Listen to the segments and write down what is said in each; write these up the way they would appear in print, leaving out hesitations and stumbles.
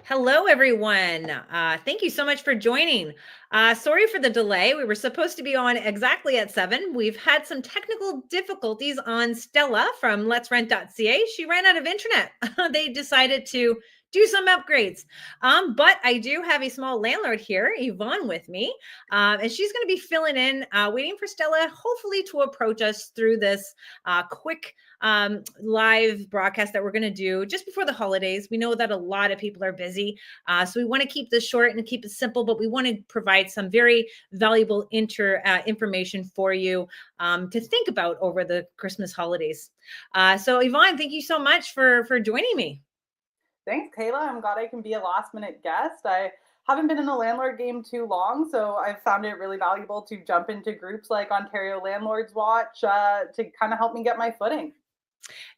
Hello, everyone. Thank you so much for joining. Sorry for the delay. We were supposed to be on exactly at 7. We've had some technical difficulties on Stella from letsrent.ca. She ran out of internet. They decided to do some upgrades. But I do have a small landlord here, Yvonne, with me. And she's going to be filling in, waiting for Stella, hopefully, to approach us through this quick live broadcast that we're going to do just before the holidays. We know that a lot of people are busy. So we want to keep this short and keep it simple, but we want to provide some very valuable information for you to think about over the Christmas holidays. So Yvonne, thank you so much for joining me. Thanks, Kayla. I'm glad I can be a last minute guest. I haven't been in the landlord game too long, so I've found it really valuable to jump into groups like Ontario Landlords Watch to kind of help me get my footing.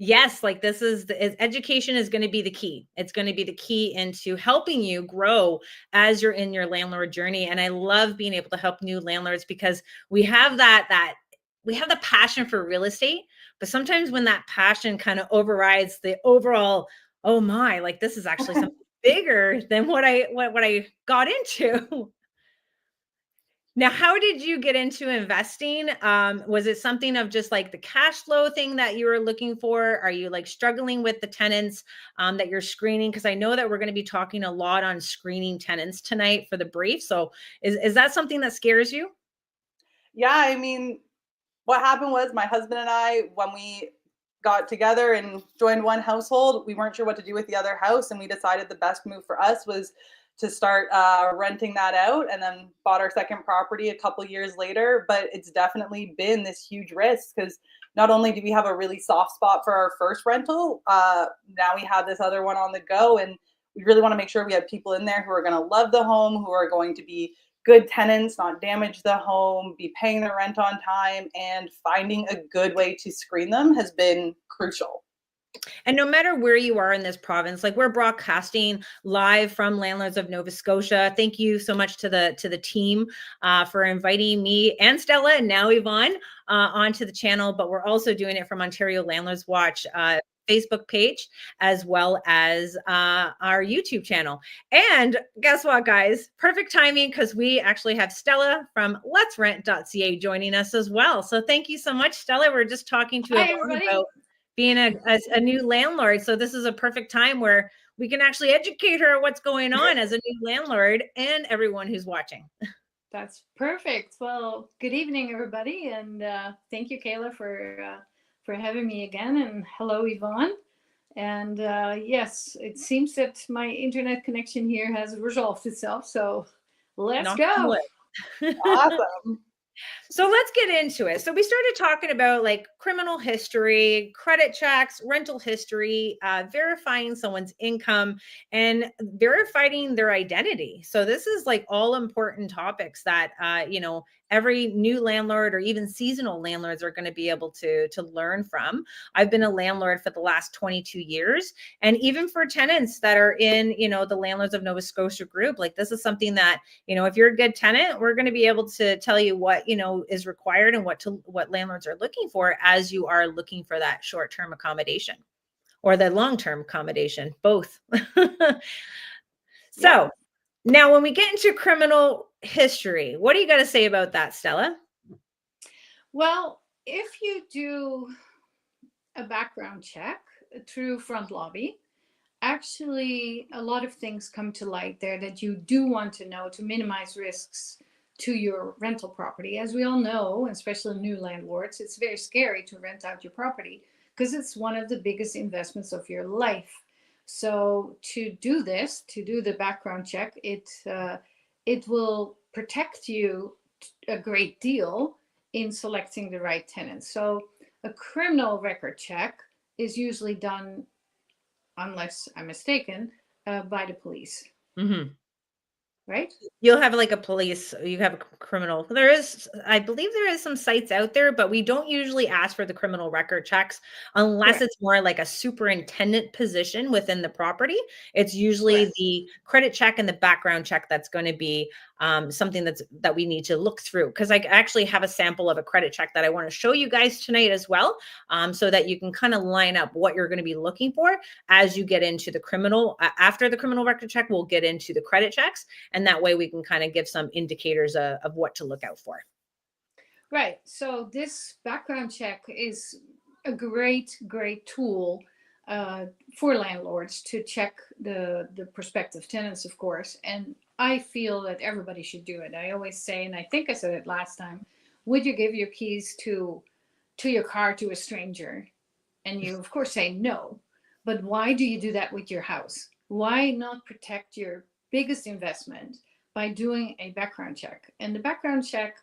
Yes, like education is going to be the key. It's going to be the key into helping you grow as you're in your landlord journey. And I love being able to help new landlords because we have we have the passion for real estate, but sometimes when that passion kind of overrides the overall, oh my, like this is actually something bigger than what I got into. Now, how did you get into investing? Was it something of just like the cash flow thing that you were looking for? Are you like struggling with the tenants that you're screening? Because I know that we're going to be talking a lot on screening tenants tonight for the brief. So is that something that scares you? Yeah, I mean, what happened was my husband and I, when we got together and joined one household, we weren't sure what to do with the other house. And we decided the best move for us was to start renting that out, and then bought our second property a couple years later. But it's definitely been this huge risk because not only do we have a really soft spot for our first rental, now we have this other one on the go. And we really want to make sure we have people in there who are going to love the home, who are going to be good tenants, not damage the home, be paying the rent on time, and finding a good way to screen them has been crucial. And no matter where you are in this province, like we're broadcasting live from Landlords of Nova Scotia. Thank you so much to the team for inviting me and Stella and now Yvonne onto the channel. But we're also doing it from Ontario Landlords Watch. Facebook page as well as our YouTube channel. And guess what, guys? Perfect timing because we actually have Stella from letsrent.ca joining us as well. So thank you so much, Stella. We're just talking to Hi, Yvonne everybody. about being a new landlord. So this is a perfect time where we can actually educate her what's going on as a new landlord and everyone who's watching. That's perfect. Well, good evening, everybody, and thank you, Kayla, for having me again. And hello, Yvonne. And yes, it seems that my internet connection here has resolved itself. So let's go. Awesome. So let's get into it. So we started talking about like criminal history, credit checks, rental history, verifying someone's income, and verifying their identity. So this is like all important topics that every new landlord or even seasonal landlords are going to be able to learn from. I've been a landlord for the last 22 years, and even for tenants that are in the Landlords of Nova Scotia group, like this is something that if you're a good tenant, we're going to be able to tell you what is required and what landlords are looking for as you are looking for that short-term accommodation or the long-term accommodation, both. So now when we get into criminal history, what do you got to say about that, Stella? Well, if you do a background check through Front Lobby, actually a lot of things come to light there that you do want to know to minimize risks to your rental property. As we all know, especially new landlords, it's very scary to rent out your property because it's one of the biggest investments of your life. So to do this, to do the background check, it will protect you a great deal in selecting the right tenant. So a criminal record check is usually done, unless I'm mistaken, by the police. Mm-hmm. Right? You'll have like a police, you have a criminal. I believe there is some sites out there, but we don't usually ask for the criminal record checks unless Correct. it's more like a superintendent position within the property. It's usually Correct. the credit check and the background check that's going to be something that we need to look through, because I actually have a sample of a credit check that I want to show you guys tonight as well, so that you can kind of line up what you're going to be looking for as you get into the criminal. After the criminal record check, we'll get into the credit checks, and that way we can kind of give some indicators of what to look out for. Right. So this background check is a great tool for landlords to check the prospective tenants, of course. And I feel that everybody should do it. I always say, and I think I said it last time, would you give your keys to your car to a stranger? And you, of course, say no. But why do you do that with your house? Why not protect your biggest investment by doing a background check? And the background check,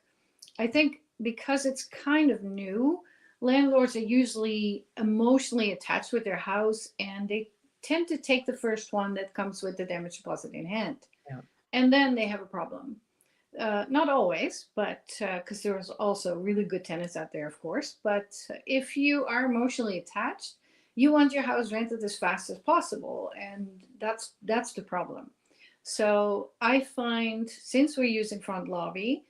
I think, because it's kind of new, landlords are usually emotionally attached with their house, and they tend to take the first one that comes with the damage deposit in hand. Yeah. And then they have a problem. Not always, but because there's also really good tenants out there, of course. But if you are emotionally attached, you want your house rented as fast as possible, and that's the problem. So I find, since we're using Front Lobby,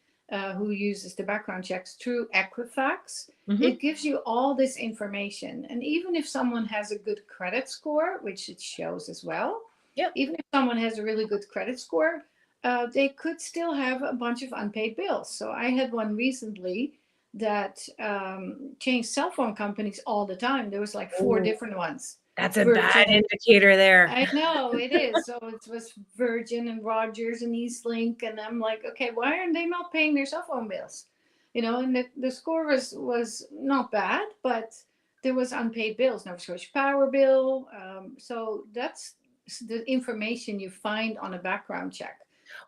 who uses the background checks through Equifax, it gives you all this information. And even if someone has a good credit score, which it shows as well, even if someone has a really good credit score, they could still have a bunch of unpaid bills. So I had one recently that changed cell phone companies all the time. There was like 4 different ones. That's a bad indicator there. I know it is. So it was Virgin and Rogers and Eastlink, and I'm like, okay, why aren't they not paying their cell phone bills? You know, and the score was not bad, but there was unpaid bills, Nova Scotia Power bill. So that's the information you find on a background check.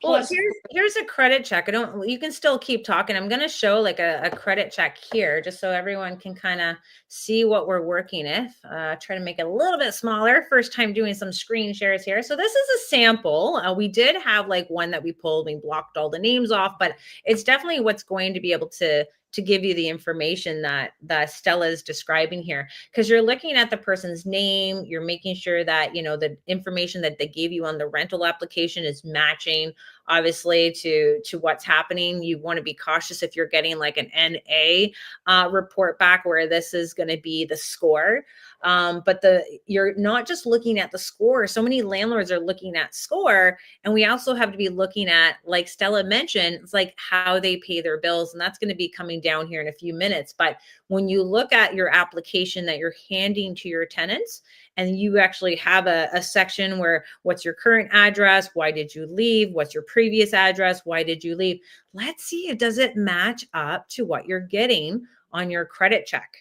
Well, here's a credit check. You can still keep talking. I'm going to show like a credit check here, just so everyone can kind of see what we're working with. Try to make it a little bit smaller. First time doing some screen shares here. So this is a sample. We did have like one that we pulled. We blocked all the names off, but it's definitely what's going to be able to give you the information that Stella is describing here, because you're looking at the person's name, you're making sure that, you know, the information that they gave you on the rental application is matching, obviously, to what's happening. You want to be cautious if you're getting like an NA report back where this is going to be the score. But you're not just looking at the score. So many landlords are looking at score, and we also have to be looking at, like Stella mentioned, it's like how they pay their bills, and that's going to be coming down here in a few minutes. But when you look at your application that you're handing to your tenants, and you actually have a section where what's your current address, why did you leave, what's your previous address, why did you leave, let's see, does it match up to what you're getting on your credit check?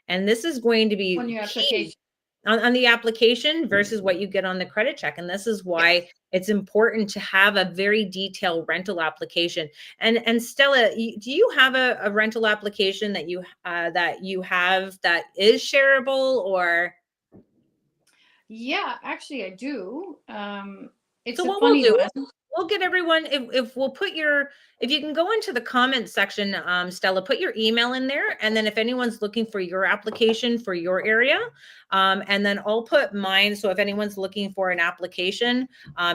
And this is going to be on your application. On the application versus what you get on the credit check. And this is why it's important to have a very detailed rental application. And Stella, do you have a rental application that you have that is shareable, or? Yeah, actually I do. It's So a funny one. We'll get everyone, if you can go into the comments section, Stella, put your email in there. And then if anyone's looking for your application for your area, and then I'll put mine. So if anyone's looking for an application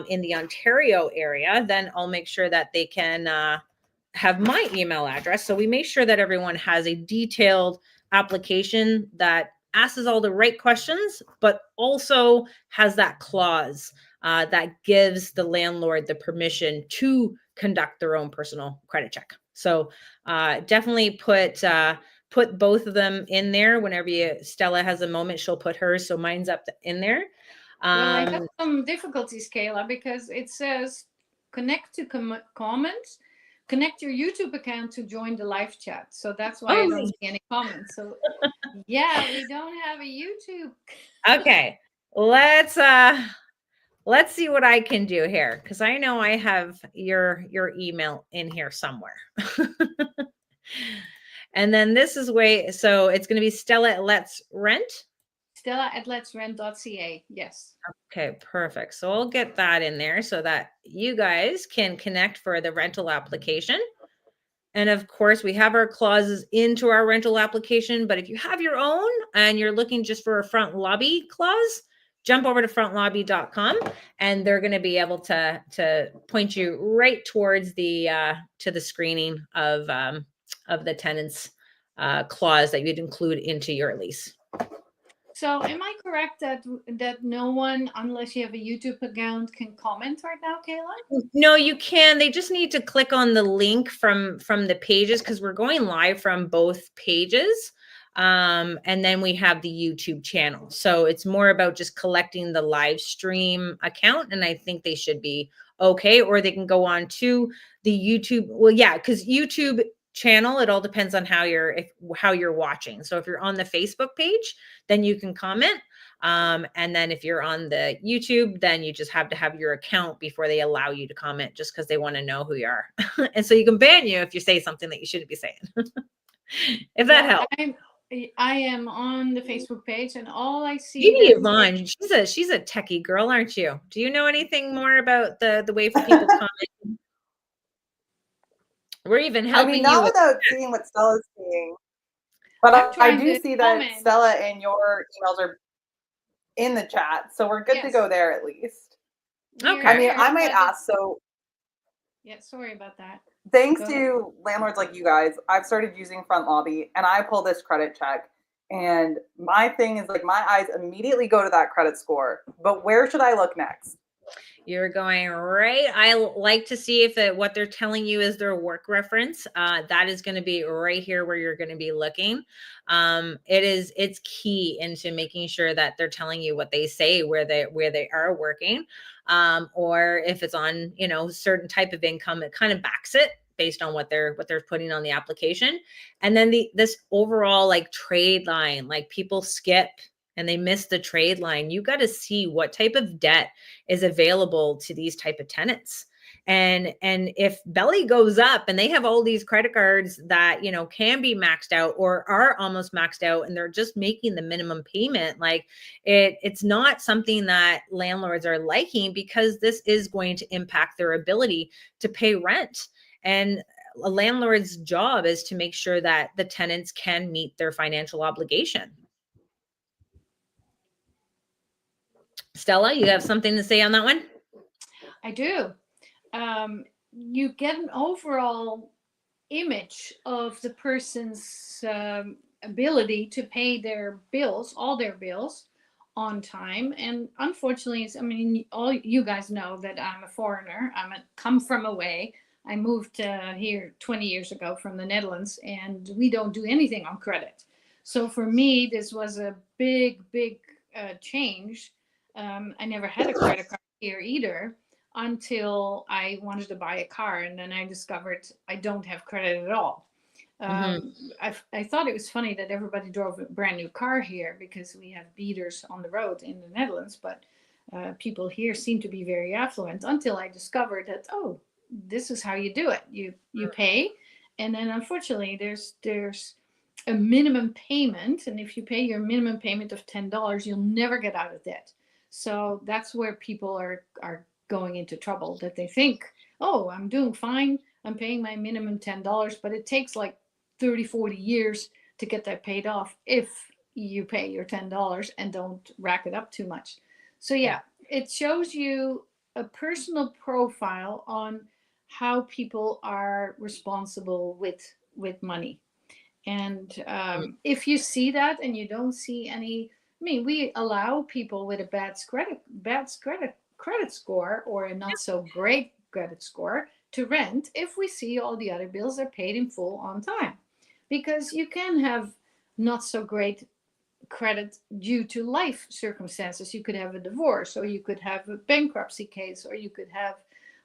in the Ontario area, then I'll make sure that they can have my email address. So we make sure that everyone has a detailed application that asks all the right questions, but also has that clause that gives the landlord the permission to conduct their own personal credit check. So definitely put both of them in there. Whenever Stella has a moment, she'll put hers. So mine's up in there. Well, I have some difficulties, Kayla, because it says connect to comments. Connect your YouTube account to join the live chat. So that's why I don't see any comments. So yeah, we don't have a YouTube. Okay, let's see what I can do here, because I know I have your email in here somewhere. And then this is so it's going to be Stella at Let's Rent. Stella at letsrent.ca. Yes. Okay, perfect. So I'll get that in there so that you guys can connect for the rental application. And of course, we have our clauses into our rental application. But if you have your own and you're looking just for a Front Lobby clause, jump over to frontlobby.com and they're going to be able to point you right towards the to the screening of the tenant's clause that you'd include into your lease. So am I correct that no one, unless you have a YouTube account, can comment right now, Kayla? No, you can. They just need to click on the link from the pages, because we're going live from both pages. And then we have the YouTube channel. So it's more about just collecting the live stream account. And I think they should be okay. Or they can go on to the YouTube. Well, yeah, because YouTube channel, it all depends on how you're watching. So if you're on the Facebook page, then you can comment. And then if you're on the YouTube, then you just have to have your account before they allow you to comment, just because they want to know who you are. And so you can ban you if you say something that you shouldn't be saying. If that helps. I am on the Facebook page, and all I see. Maybe Yvonne, she's a techie girl, aren't you? Do you know anything more about the way for people to comment? We're even helping not you without seeing what Stella's seeing, but I do see that Stella and your emails are in the chat, so we're good to go there at least. Okay. I mean, I might ask. So yeah, sorry about that. Thanks to landlords like you guys, I've started using Front Lobby, and I pull this credit check. And my thing is, like, my eyes immediately go to that credit score. But where should I look next? You're going right. I like to see if what they're telling you is their work reference. That is going to be right here where you're going to be looking. It's key into making sure that they're telling you what they say, where they are working. Or if it's on, certain type of income, it kind of backs it based on what they're putting on the application. And then this overall like trade line, like people skip and they miss the trade line. You got to see what type of debt is available to these type of tenants. And if belly goes up and they have all these credit cards that, can be maxed out or are almost maxed out, and they're just making the minimum payment, like it's not something that landlords are liking, because this is going to impact their ability to pay rent. And a landlord's job is to make sure that the tenants can meet their financial obligation. Stella, you have something to say on that one? I do. You get an overall image of the person's ability to pay their bills, all their bills, on time. And unfortunately, all you guys know that I'm a foreigner. Come from away. I moved here 20 years ago from the Netherlands, and we don't do anything on credit. So for me, this was a big change. I never had a credit card here either until I wanted to buy a car, and then I discovered I don't have credit at all. I thought it was funny that everybody drove a brand new car here because we have beaters on the road in the Netherlands, but people here seem to be very affluent, until I discovered that, oh, this is how you do it. You pay, and then unfortunately there's a minimum payment, and if you pay your minimum payment of $10, you'll never get out of debt. So that's where people are going into trouble, that they think, oh, I'm doing fine, I'm paying my minimum $10, but it takes like 30-40 years to get that paid off if you pay your $10 and don't rack it up too much. So yeah, it shows you a personal profile on how people are responsible with money. And if you see that and you don't see any, we allow people with a bad credit score or a not so great credit score to rent if we see all the other bills are paid in full on time. Because you can have not so great credit due to life circumstances. You could have a divorce, or you could have a bankruptcy case, or you could have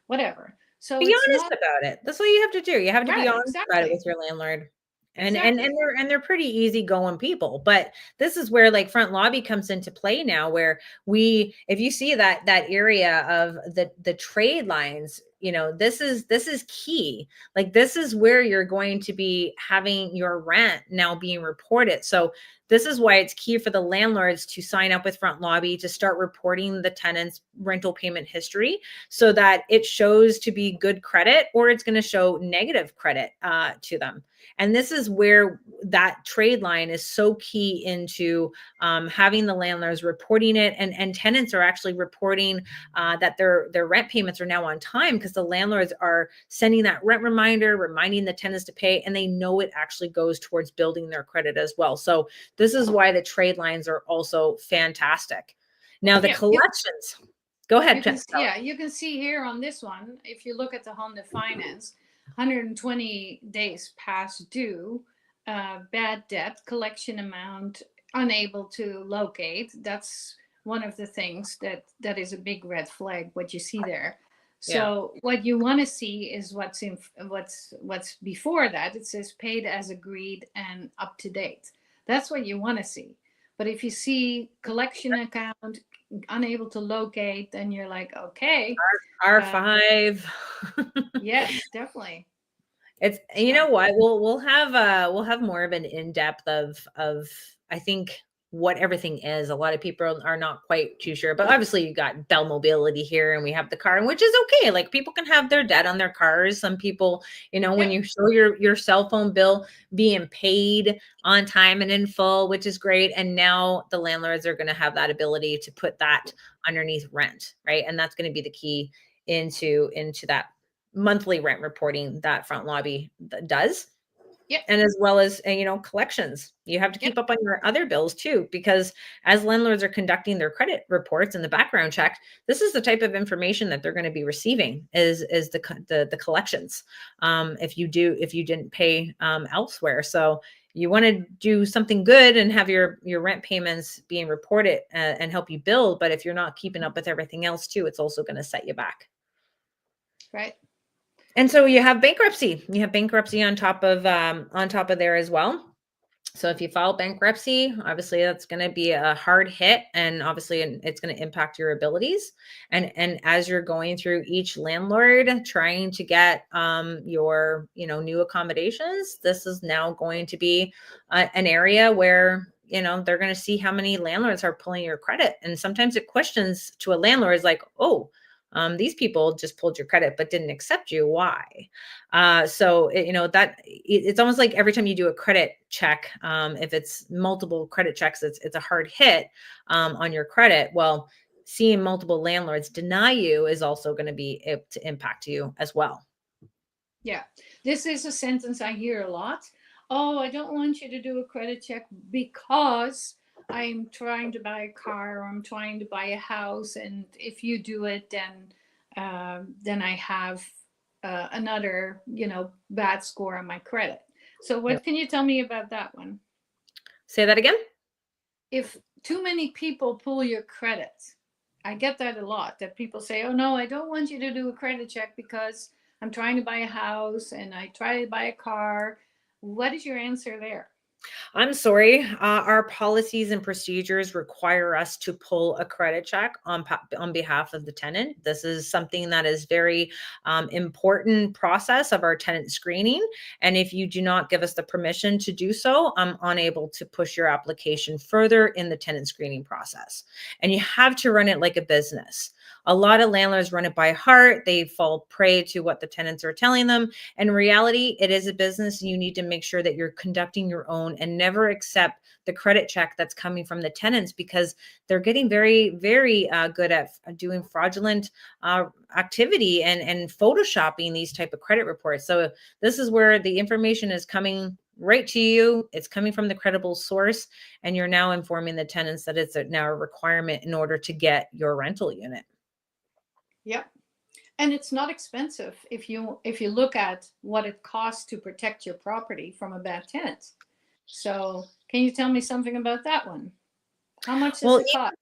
whatever. So be honest about it. That's what you have to do. You have to be honest about it with your landlord. And they're pretty easygoing people. But this is where like Front Lobby comes into play now, where if you see that area of the trade lines, this is key. Like, this is where you're going to be having your rent now being reported. So this is why it's key for the landlords to sign up with Front Lobby, to start reporting the tenant's rental payment history, so that it shows to be good credit, or it's going to show negative credit to them. And this is where that trade line is so key into having the landlords reporting it, and tenants are actually reporting that their rent payments are now on time, because the landlords are sending that rent reminder, reminding the tenants to pay, and they know it actually goes towards building their credit as well. So this is why the trade lines are also fantastic. Now, the collections. Go ahead, Jen. You can see here on this one, if you look at the Honda Finance, 120 days past due, bad debt, collection amount unable to locate. That's one of the things that is a big red flag, what you see there. So what you want to see is what's before that. It says paid as agreed and up to date. That's what you want to see. But if you see collection account unable to locate, then you're like, okay, R5. Yes, definitely. It's, you know what, we'll have more of an in-depth of I think what everything is. A lot of people are not quite too sure, but obviously you got Bell Mobility here, and we have the car, and which is okay. Like, people can have their debt on their cars. Some people, when you show your cell phone bill being paid on time and in full, which is great. And now the landlords are going to have that ability to put that underneath rent, right? And that's going to be the key into that monthly rent reporting that Front Lobby does. And as well as, collections. You have to keep up on your other bills too, because as landlords are conducting their credit reports and the background check, this is the type of information that they're going to be receiving is the collections. If you didn't pay elsewhere. So you want to do something good and have your rent payments being reported and help you build. But if you're not keeping up with everything else too, it's also going to set you back. Right. And so you have bankruptcy. You have bankruptcy on top of there as well. So if you file bankruptcy, obviously that's going to be a hard hit, and obviously it's going to impact your abilities. And as you're going through each landlord trying to get your new accommodations, this is now going to be an area where they're going to see how many landlords are pulling your credit. And sometimes it questions to a landlord is like, oh, these people just pulled your credit but didn't accept you. Why? So it's almost like every time you do a credit check, if it's multiple credit checks, it's a hard hit on your credit. Well, seeing multiple landlords deny you is also going to be able to impact you as well. Yeah, this is a sentence I hear a lot. Oh, I don't want you to do a credit check because I'm trying to buy a car, or I'm trying to buy a house, and if you do it, then I have another bad score on my credit. So what can you tell me about that one? Say that again. If too many people pull your credit, I get that a lot, that people say, oh no, I don't want you to do a credit check because I'm trying to buy a house and I try to buy a car. What is your answer there? I'm sorry. Our policies and procedures require us to pull a credit check on behalf of the tenant. This is something that is very important process of our tenant screening. And if you do not give us the permission to do so, I'm unable to push your application further in the tenant screening process. And you have to run it like a business. A lot of landlords run it by heart. They fall prey to what the tenants are telling them. In reality, it is a business. You need to make sure that you're conducting your own and never accept the credit check that's coming from the tenants, because they're getting very, very good at doing fraudulent activity and photoshopping these type of credit reports. So this is where the information is coming right to you. It's coming from the credible source, and you're now informing the tenants that it's now a requirement in order to get your rental unit. Yep. And it's not expensive if you look at what it costs to protect your property from a bad tenant. So can you tell me something about that one? How much does it cost?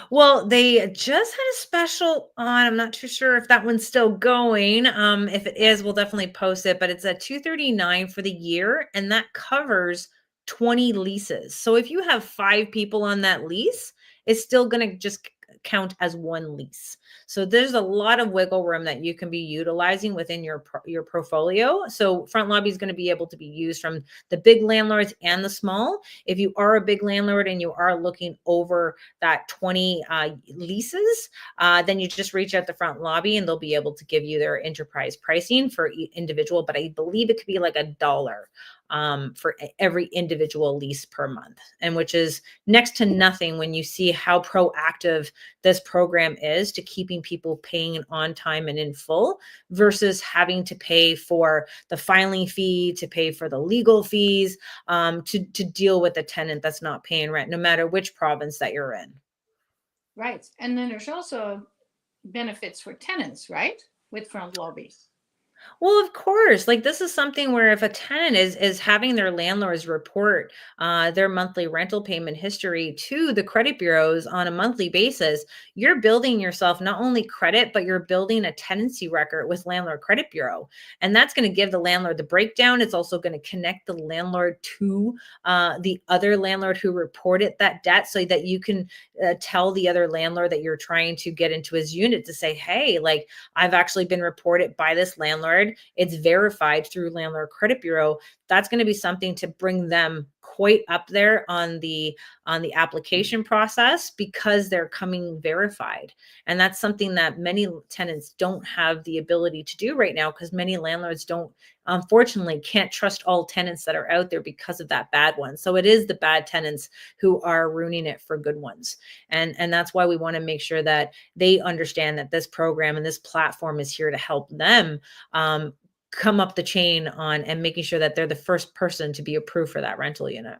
Well, they just had a special on. I'm not too sure if that one's still going. If it is, we'll definitely post it, but it's a $239 for the year, and that covers 20 leases. So if you have 5 people on that lease, it's still going to just count as one lease. So there's a lot of wiggle room that you can be utilizing within your portfolio. So front lobby is going to be able to be used from the big landlords and the small. If you are a big landlord and you are looking over that 20 leases, then you just reach out the front lobby and they'll be able to give you their enterprise pricing for individual, but I believe it could be like $1 for every individual lease per month, and which is next to nothing when you see how proactive this program is to keeping people paying on time and in full versus having to pay for the filing fee, to pay for the legal fees, to deal with a tenant that's not paying rent, no matter which province that you're in. Right. And then there's also benefits for tenants, right? With front lobbies. Well, of course, like this is something where if a tenant is having their landlords report their monthly rental payment history to the credit bureaus on a monthly basis, you're building yourself not only credit, but you're building a tenancy record with landlord credit bureau. And that's going to give the landlord the breakdown. It's also going to connect the landlord to the other landlord who reported that debt so that you can tell the other landlord that you're trying to get into his unit to say, hey, like I've actually been reported by this landlord. It's verified through landlord credit bureau. That's going to be something to bring them quite up there on the application process because they're coming verified. And that's something that many tenants don't have the ability to do right now because many landlords don't, unfortunately, can't trust all tenants that are out there because of that bad one. So it is the bad tenants who are ruining it for good ones. And that's why we want to make sure that they understand that this program and this platform is here to help them come up the chain on and making sure that they're the first person to be approved for that rental unit.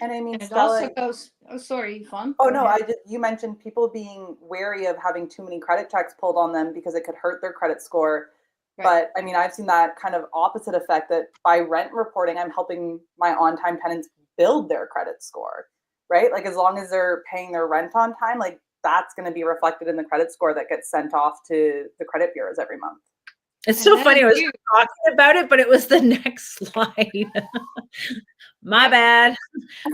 And I mean, And it Stella, also goes, oh, sorry, Yvonne. oh go no, ahead. you mentioned people being wary of having too many credit checks pulled on them because it could hurt their credit score. Right. But I mean, I've seen that kind of opposite effect that by rent reporting, I'm helping my on-time tenants build their credit score, right? Like as long as they're paying their rent on time, like that's going to be reflected in the credit score that gets sent off to the credit bureaus every month. It's And so that funny. is I was huge. talking about it, but it was the next slide. My Yep. bad.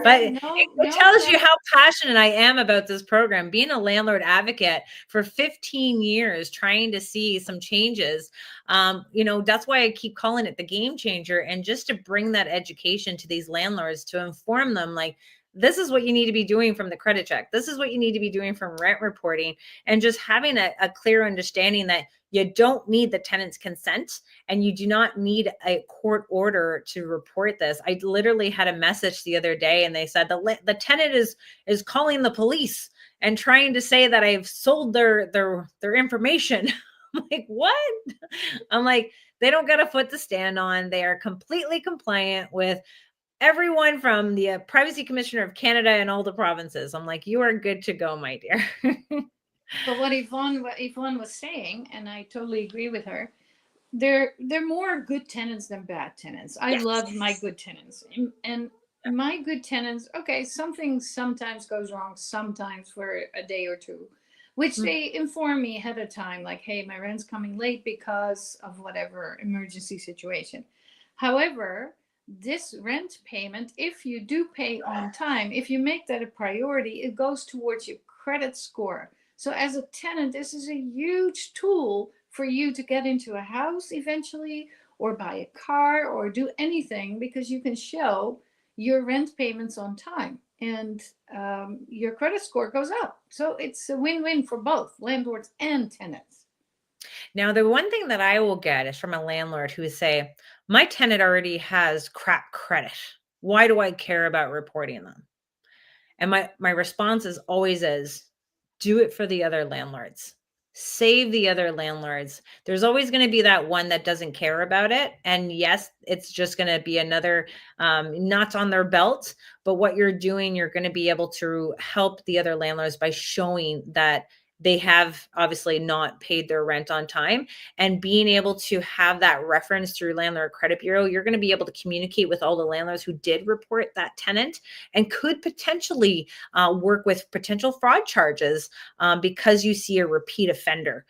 But it No tells you problem. how passionate I am about this program. Being a landlord advocate for 15 years, trying to see some changes. That's why I keep calling it the game changer. And just to bring that education to these landlords to inform them, like, this is what you need to be doing from the credit check. This is what you need to be doing from rent reporting, and just having a clear understanding that you don't need the tenant's consent and you do not need a court order to report this. I literally had a message the other day and they said the tenant is calling the police and trying to say that I've sold their information. I'm like, what? I'm like, they don't got a foot to stand on. They are completely compliant with everyone from the Privacy Commissioner of Canada and all the provinces. I'm like, you are good to go, my dear. But what Yvonne was saying, and I totally agree with her, they're more good tenants than bad tenants. I Yes. love my good tenants. And my good tenants, okay, something sometimes goes wrong, sometimes for a day or two, which they inform me ahead of time, like, hey, my rent's coming late because of whatever emergency situation. However, this rent payment, if you do pay on time, if you make that a priority, it goes towards your credit score. So as a tenant, this is a huge tool for you to get into a house eventually, or buy a car, or do anything, because you can show your rent payments on time, and your credit score goes up. So it's a win-win for both landlords and tenants. Now, the one thing that I will get is from a landlord who would say, my tenant already has crap credit. Why do I care about reporting them? And my response is always do it for the other landlords. Save the other landlords. There's always going to be that one that doesn't care about it. And yes, it's just going to be another notch on their belt. But what you're doing, you're going to be able to help the other landlords by showing that they have obviously not paid their rent on time, and being able to have that reference through landlord credit bureau. You're going to be able to communicate with all the landlords who did report that tenant and could potentially work with potential fraud charges because you see a repeat offender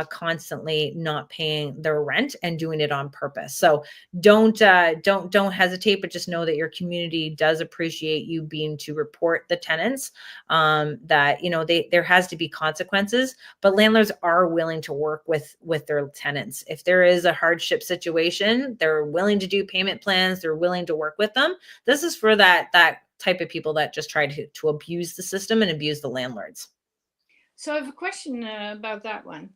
constantly not paying their rent and doing it on purpose. So don't hesitate, but just know that your community does appreciate you being to report the tenants, that, you know, there has to be consequences, but landlords are willing to work with their tenants. If there is a hardship situation, they're willing to do payment plans, they're willing to work with them. This is for that type of people that just try to abuse the system and abuse the landlords. So I have a question about that one.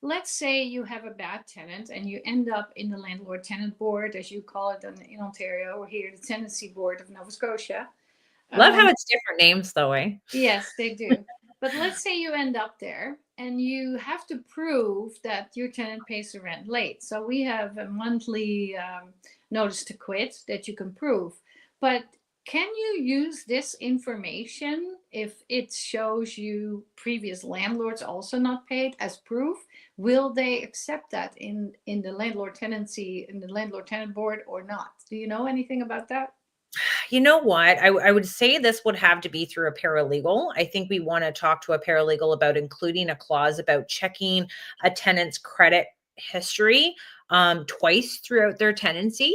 Let's say you have a bad tenant and you end up in the landlord tenant board, as you call it in Ontario, or here the tenancy board of Nova Scotia. Love how it's different names though, eh? Yes, they do. But let's say you end up there and you have to prove that your tenant pays the rent late. So we have a monthly notice to quit that you can prove. But can you use this information if it shows you previous landlords also not paid as proof? Will they accept that in the landlord tenancy, in the landlord tenant board or not? Do you know anything about that? You know what? I would say this would have to be through a paralegal. I think we want to talk to a paralegal about including a clause about checking a tenant's credit history twice throughout their tenancy,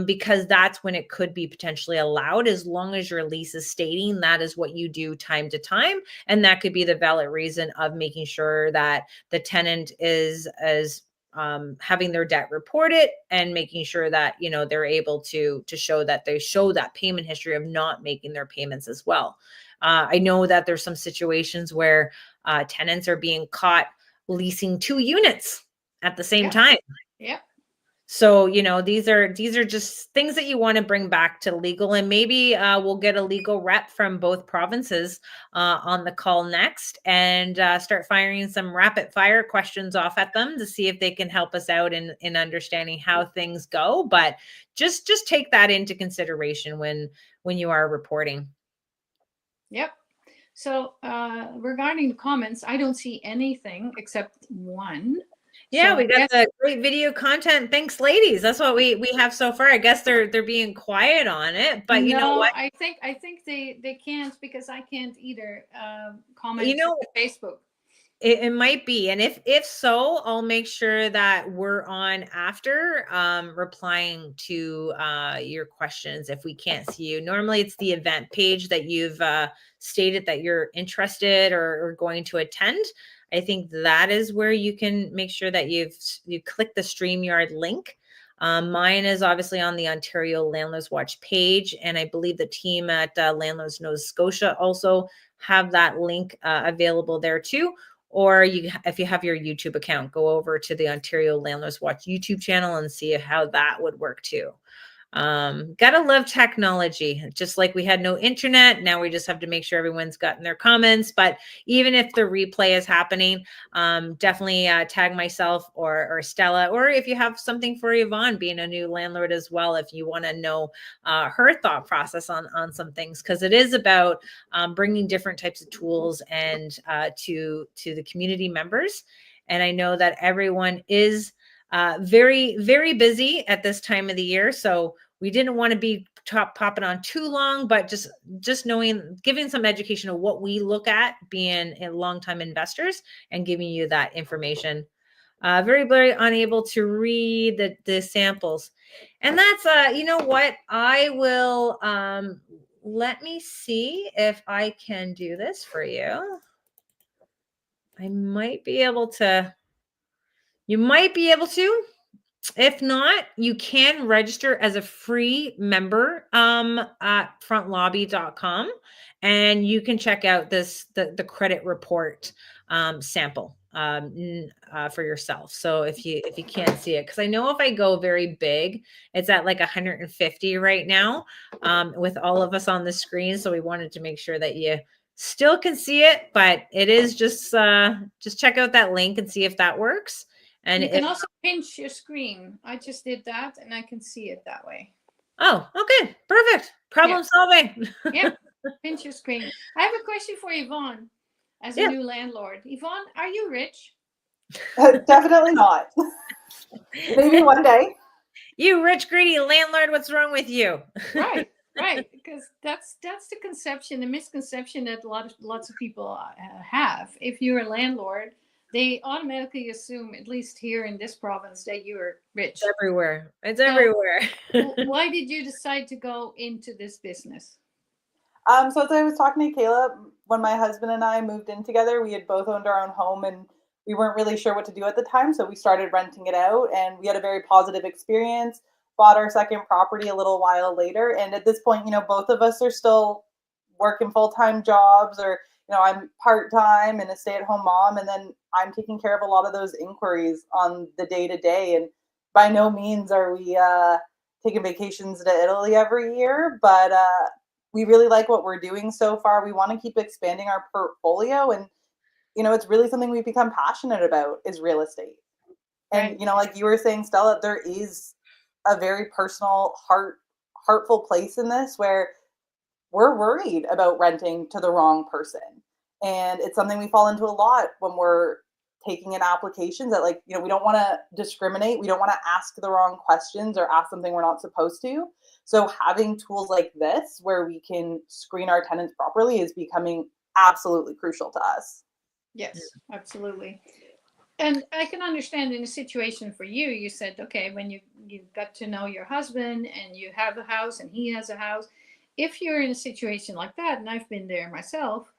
because that's when it could be potentially allowed, as long as your lease is stating that is what you do time to time. And that could be the valid reason of making sure that the tenant is as having their debt reported and making sure that, you know, they're able to show that they show that payment history of not making their payments as well. I know that there's some situations where tenants are being caught leasing 2 units at the same time. Yeah. So, you know, these are just things that you want to bring back to legal, and maybe we'll get a legal rep from both provinces on the call next, and start firing some rapid fire questions off at them to see if they can help us out in understanding how things go. But just take that into consideration when you are reporting. Yep. So regarding the comments, I don't see anything except one. Yeah, So we got the great video content. Thanks, ladies. That's what we have so far. I guess they're being quiet on it, but you know no, what? I think they can't, because I can't either comment You know, to Facebook. it might be. And if so, I'll make sure that we're on after replying to your questions if we can't see you. Normally it's the event page that you've stated that you're interested or going to attend. I think that is where you can make sure that you click the StreamYard link. Mine is obviously on the Ontario Landlords Watch page, and I believe the team at Landlords Nova Scotia also have that link available there too. Or if you have your YouTube account, go over to the Ontario Landlords Watch YouTube channel and see how that would work too. Gotta love technology. Just like we had no internet, now we just have to make sure everyone's gotten their comments. But even if the replay is happening, definitely tag myself or Stella, or if you have something for Yvonne, being a new landlord as well, if you want to know her thought process on some things, because it is about bringing different types of tools and to the community members. And I know that everyone is very, very busy at this time of the year. So we didn't want to be popping on too long, but just knowing, giving some education of what we look at being a longtime investors and giving you that information. Very, very unable to read the samples. And that's, you know what, I will, let me see if I can do this for you. I might be able to, you might be able to. If not, you can register as a free member at frontlobby.com, and you can check out the credit report sample for yourself. So if you can't see it, because I know if I go very big, it's at like 150 right now with all of us on the screen. So we wanted to make sure that you still can see it, but it is just check out that link and see if that works. And you can also pinch your screen. I just did that and I can see it that way. Oh, okay. Perfect. Problem solving. Yep. Pinch your screen. I have a question for Yvonne as a new landlord. Yvonne, are you rich? Definitely not. Maybe one day. You rich, greedy landlord, what's wrong with you? Right. Right, because that's the conception, the misconception that lots of people have. If you're a landlord, they automatically assume, at least here in this province, that you're rich. It's everywhere. It's So, everywhere. why did you decide to go into this business? So as I was talking to Kayla, when my husband and I moved in together, we had both owned our own home and we weren't really sure what to do at the time. So we started renting it out and we had a very positive experience, bought our second property a little while later. And at this point, both of us are still working full-time jobs, or, I'm part-time and a stay-at-home mom. And then I'm taking care of a lot of those inquiries on the day to day. And by no means are we taking vacations to Italy every year, but we really like what we're doing so far. We want to keep expanding our portfolio, and it's really something we've become passionate about is real estate. And Right. like you were saying, Stella, there is a very personal, heartful place in this where we're worried about renting to the wrong person, and it's something we fall into a lot when we're taking in applications, that, like, we don't want to discriminate, we don't want to ask the wrong questions or ask something we're not supposed to. So having tools like this where we can screen our tenants properly is becoming absolutely crucial to us. Yes, absolutely. And I can understand in a situation for you, you said, okay, when you got to know your husband and you have a house and he has a house, if you're in a situation like that, and I've been there myself,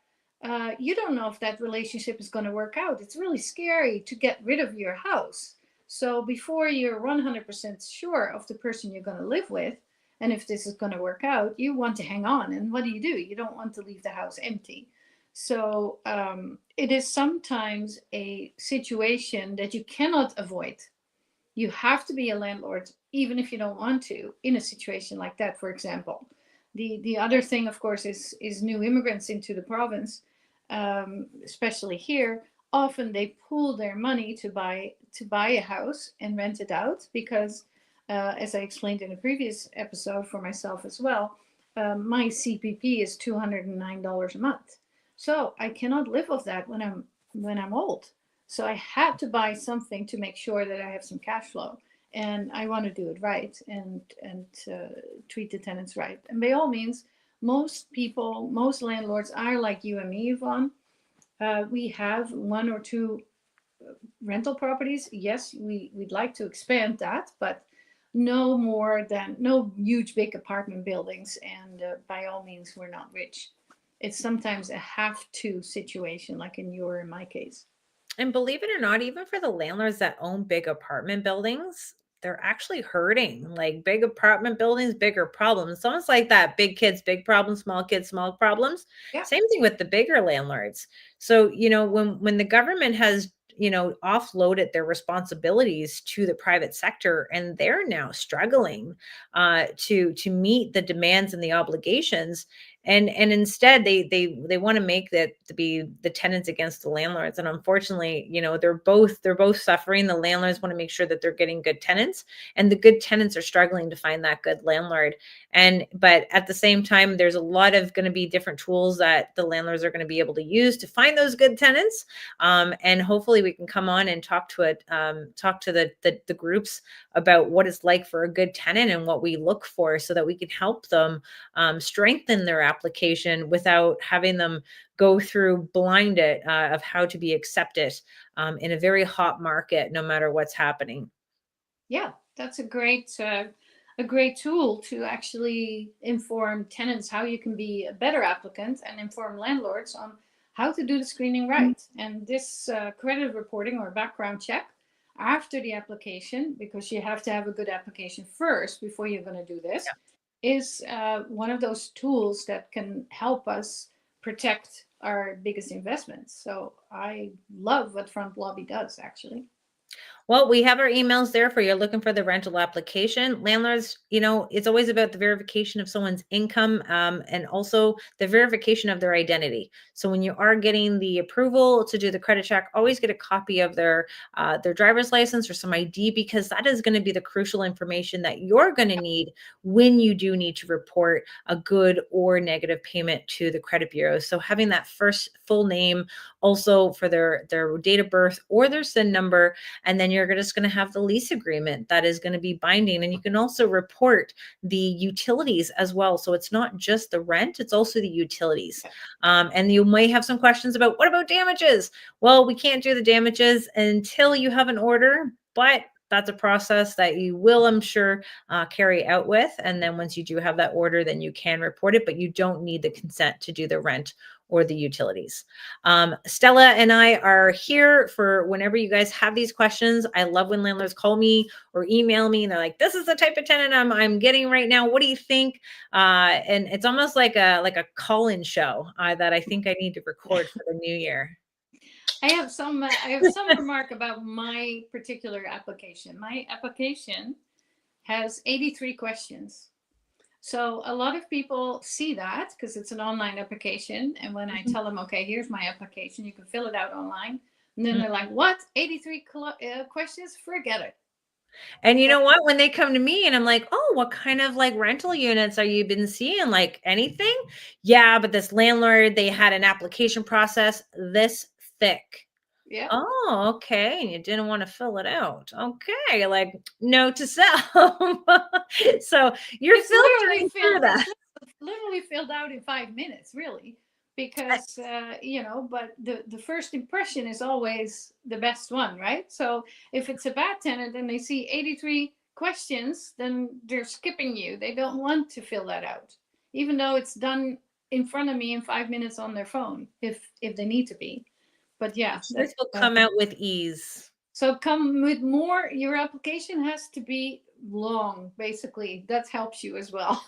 you don't know if that relationship is going to work out. It's really scary to get rid of your house. So before you're 100% sure of the person you're going to live with, and if this is going to work out, you want to hang on. And what do? You don't want to leave the house empty. So it is sometimes a situation that you cannot avoid. You have to be a landlord, even if you don't want to, in a situation like that, for example. The other thing, of course, is new immigrants into the province, especially here. Often they pool their money to buy a house and rent it out because, as I explained in a previous episode for myself as well, my CPP is $209 a month. So I cannot live off that when I'm old. So I had to buy something to make sure that I have some cash flow, and I want to do it right and treat the tenants right. And by all means, most people, most landlords are like you and me, Yvonne. We have one or two rental properties. Yes, we'd like to expand that, but no huge big apartment buildings. And by all means, we're not rich. It's sometimes a have to situation, like in your and my case. And believe it or not, even for the landlords that own big apartment buildings, they're actually hurting. Like big apartment buildings, bigger problems. It's almost like that big kids, big problems, small kids, small problems. Yeah. Same thing with the bigger landlords. So, when the government has, offloaded their responsibilities to the private sector, and they're now struggling to meet the demands and the obligations, and instead they want to make that to be the tenants against the landlords. And unfortunately, they're both suffering. The landlords want to make sure that they're getting good tenants, and the good tenants are struggling to find that good landlord. But at the same time, there's a lot of going to be different tools that the landlords are going to be able to use to find those good tenants. And hopefully we can come on and talk to the groups about what it's like for a good tenant and what we look for, so that we can help them strengthen their application without having them go through blinded of how to be accepted in a very hot market, no matter what's happening. Yeah, that's a great tool to actually inform tenants how you can be a better applicant and inform landlords on how to do the screening right. And this credit reporting or background check after the application, because you have to have a good application first before you're going to do this, is one of those tools that can help us protect our biggest investments. So I love what Front Lobby does, actually. Well, we have our emails there for you're looking for the rental application. Landlords, it's always about the verification of someone's income, and also the verification of their identity. So when you are getting the approval to do the credit check, always get a copy of their driver's license or some ID, because that is going to be the crucial information that you're going to need when you do need to report a good or negative payment to the credit bureau. So having that first full name, also for their date of birth or their SIN number, And then you're just going to have the lease agreement that is going to be binding. And you can also report the utilities as well. So it's not just the rent, it's also the utilities. And you may have some questions about, what about damages? Well, we can't do the damages until you have an order, but that's a process that you will, I'm sure, carry out with. And then once you do have that order, then you can report it, but you don't need the consent to do the rent or the utilities. Stella and I are here for whenever you guys have these questions. I love when landlords call me or email me and they're like, this is the type of tenant I'm getting right now. What do you think? And it's almost like a call-in show that I think I need to record for the new year. I have some remark about my particular application. My application has 83 questions. So a lot of people see that because it's an online application. And when I tell them, okay, here's my application, you can fill it out online. And then they're like, what? 83 questions? Forget it. And you know what? When they come to me and I'm like, oh, what kind of like rental units are you been seeing? Like anything? Yeah, but this landlord, they had an application process this thick. Yeah. Oh, okay. And you didn't want to fill it out. Okay. Like no to sell. So you're It's filtering through that. literally filled out in 5 minutes, really. Because but the first impression is always the best one, right? So if it's a bad tenant and they see 83 questions, then they're skipping you. They don't want to fill that out, even though it's done in front of me in 5 minutes on their phone, if they need to be. But yeah, This will come out with ease. So come with more. Your application has to be long, basically. That helps you as well.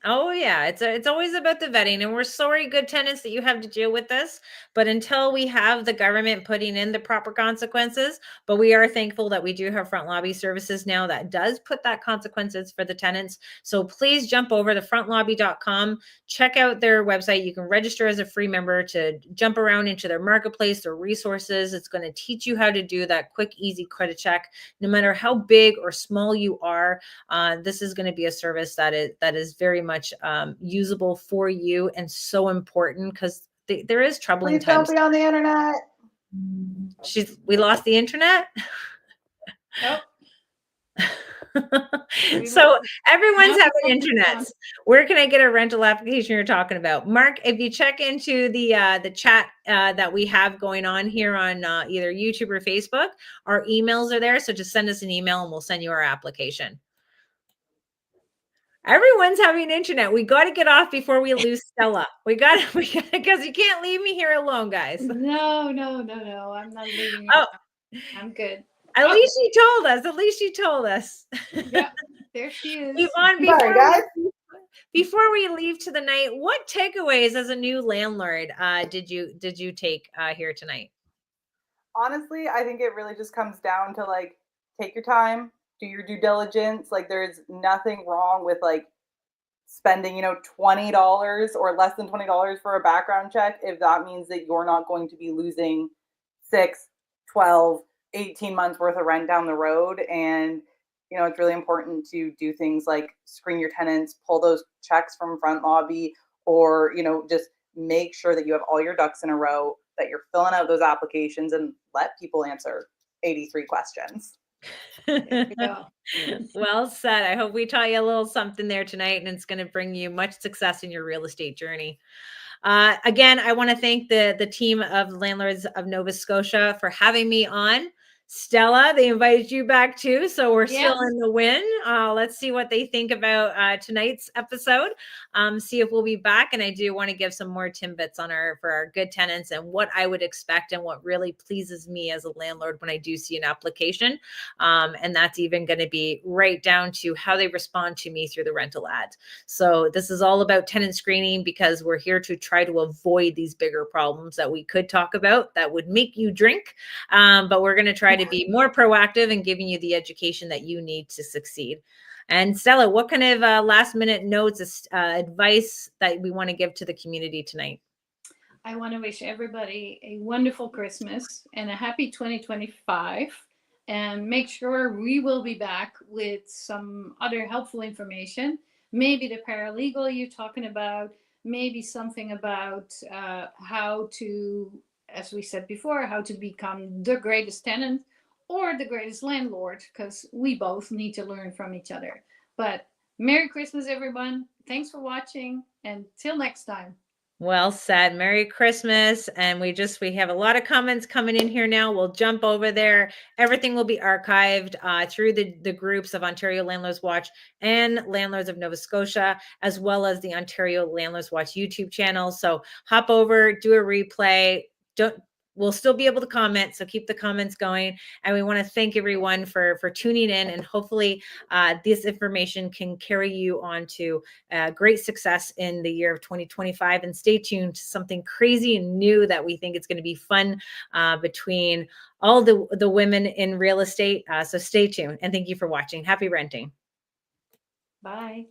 Oh yeah, it's always about the vetting, and we're sorry, good tenants, that you have to deal with this. But until we have the government putting in the proper consequences, but we are thankful that we do have front lobby services now that does put that consequences for the tenants. So please jump over to frontlobby.com, check out their website. You can register as a free member to jump around into their marketplace, their resources. It's going to teach you how to do that quick, easy credit check. No matter how big or small you are, this is going to be a service that is very much usable for you and so important, because there is troubling Please times. don't be on the internet. We lost the internet. Nope. So everyone's having internet. Where can I get a rental application you're talking about? Mark, if you check into the chat that we have going on here on either YouTube or Facebook, our emails are there. So just send us an email and we'll send you our application. Everyone's having internet. We got to get off before we lose Stella. We got because you can't leave me here alone, guys. No. I'm not leaving you. Oh, I'm good. At least you told us. At least you told us. Yeah, there she is. Yvonne, before we leave to the night, what takeaways as a new landlord did you take here tonight? Honestly, I think it really just comes down to like, take your time, do your due diligence. Like there's nothing wrong with like spending, $20 or less than $20 for a background check if that means that you're not going to be losing 6, 12, 18 months worth of rent down the road. And it's really important to do things like screen your tenants, pull those checks from front lobby, or just make sure that you have all your ducks in a row, that you're filling out those applications, and let people answer 83 questions. Well said. I hope we taught you a little something there tonight, and it's going to bring you much success in your real estate journey. Again, I want to thank the team of Landlords of Nova Scotia for having me on. Stella, they invited you back too, so we're still in the win. Let's see what they think about tonight's episode. See if we'll be back. And I do want to give some more tidbits on for our good tenants and what I would expect and what really pleases me as a landlord when I do see an application. And that's even going to be right down to how they respond to me through the rental ad. So this is all about tenant screening, because we're here to try to avoid these bigger problems that we could talk about that would make you drink. But we're going to try to be more proactive and giving you the education that you need to succeed. And Stella, what kind of last minute notes, advice that we want to give to the community tonight? I want to wish everybody a wonderful Christmas and a happy 2025. And make sure we will be back with some other helpful information. Maybe the paralegal you're talking about, maybe something about how to, as we said before, how to become the greatest tenant, or the greatest landlord, because we both need to learn from each other. But Merry Christmas, everyone. Thanks for watching, and till next time. Well said. Merry Christmas. And we have a lot of comments coming in here now. We'll jump over there. Everything will be archived through the groups of Ontario Landlords Watch and Landlords of Nova Scotia, as well as the Ontario Landlords Watch YouTube channel. So hop over, do a replay. We'll still be able to comment, so keep the comments going. And we want to thank everyone for tuning in, and hopefully this information can carry you on to great success in the year of 2025. And stay tuned to something crazy and new that we think is going to be fun between all the women in real estate. So stay tuned, and thank you for watching. Happy renting. Bye.